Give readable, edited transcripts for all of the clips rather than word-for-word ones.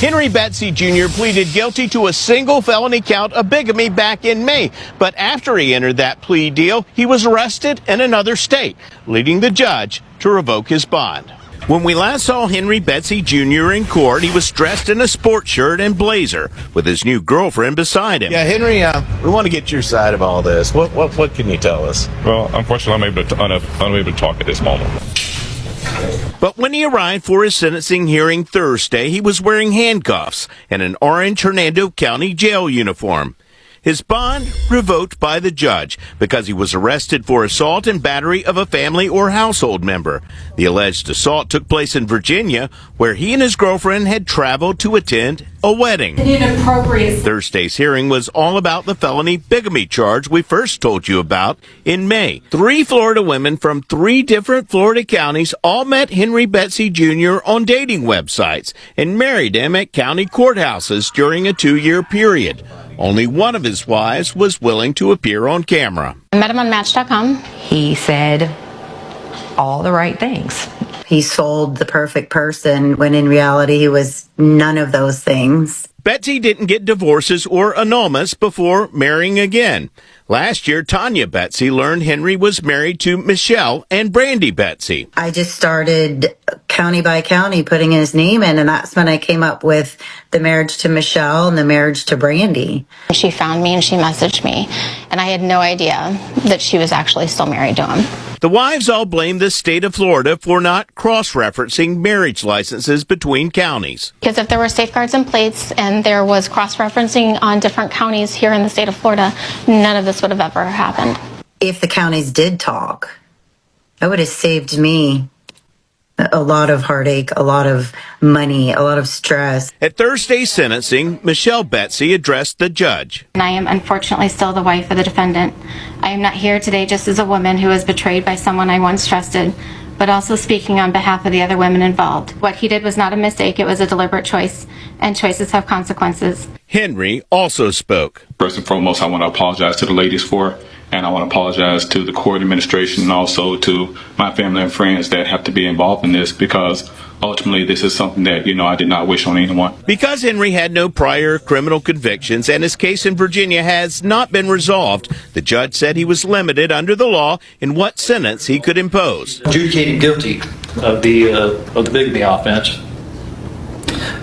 Henry Betsy Jr. pleaded guilty to a single felony count of bigamy back in May. But after he entered that plea deal, he was arrested in another state, leading the judge to revoke his bond. When we last saw Henry Betsy Jr. in court, he was dressed in a sports shirt and blazer with his new girlfriend beside him. Yeah, Henry, we want to get your side of all this. What can you tell us? Well, unfortunately, I'm unable to talk at this moment. But when he arrived for his sentencing hearing Thursday, he was wearing handcuffs and an orange Hernando County jail uniform. His bond revoked by the judge because he was arrested for assault and battery of a family or household member. The alleged assault took place in Virginia, where he and his girlfriend had traveled to attend a wedding. Inappropriate. Thursday's hearing was all about the felony bigamy charge we first told you about in May. 3 Florida women from 3 different Florida counties all met Henry Betsy Jr. on dating websites and married him at county courthouses during a 2-year period. Only one of his wives was willing to appear on camera. I met him on Match.com. He said all the right things. He sold the perfect person when in reality he was none of those things. Betsy didn't get divorces or annulments before marrying again. Last year, Tanya Betsy learned Henry was married to Michelle and Brandy Betsy. I just started county by county putting his name in, and that's when I came up with the marriage to Michelle and the marriage to Brandy. She found me and she messaged me, and I had no idea that she was actually still married to him. The wives all blame the state of Florida for not cross-referencing marriage licenses between counties. Because if there were safeguards in place and there was cross-referencing on different counties here in the state of Florida, none of this would have ever happened. If the counties did talk, that would have saved me a lot of heartache, a lot of money, a lot of stress. At Thursday's sentencing, Michelle Betsy addressed the judge. And I am unfortunately still the wife of the defendant. I am not here today just as a woman who was betrayed by someone I once trusted, but also speaking on behalf of the other women involved. What he did was not a mistake, it was a deliberate choice, and choices have consequences. Henry also spoke. First and foremost, I want to apologize to the ladies for it, and I want to apologize to the court administration and also to my family and friends that have to be involved in this, because ultimately this is something that, I did not wish on anyone. Because Henry had no prior criminal convictions and his case in Virginia has not been resolved, the judge said he was limited under the law in what sentence he could impose. Adjudicated guilty of the bigamy offense,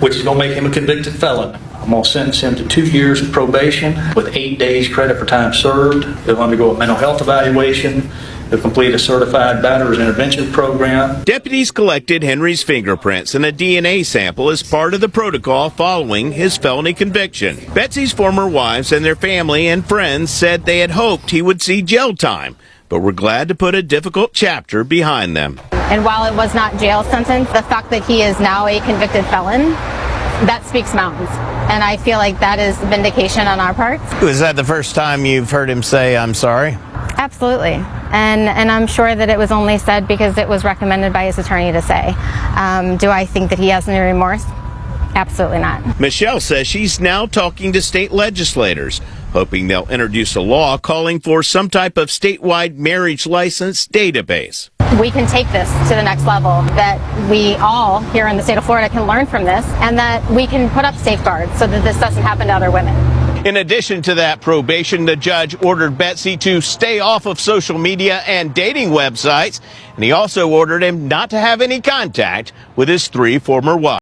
which is going to make him a convicted felon. I'm going to sentence him to 2 years of probation with 8 days credit for time served. He'll undergo a mental health evaluation. He'll complete a certified batterers intervention program. Deputies collected Henry's fingerprints and a DNA sample as part of the protocol following his felony conviction. Betsy's former wives and their family and friends said they had hoped he would see jail time, but were glad to put a difficult chapter behind them. And while it was not jail sentence, the fact that he is now a convicted felon, that speaks mountains. And I feel like that is vindication on our part. Is that the first time you've heard him say, "I'm sorry"? Absolutely. And I'm sure that it was only said because it was recommended by his attorney to say. Do I think that he has any remorse? Absolutely not. Michelle says she's now talking to state legislators, hoping they'll introduce a law calling for some type of statewide marriage license database. We can take this to the next level, that we all here in the state of Florida can learn from this, and that we can put up safeguards so that this doesn't happen to other women. In addition to that probation, the judge ordered Betsy to stay off of social media and dating websites, and he also ordered him not to have any contact with his 3 former wives.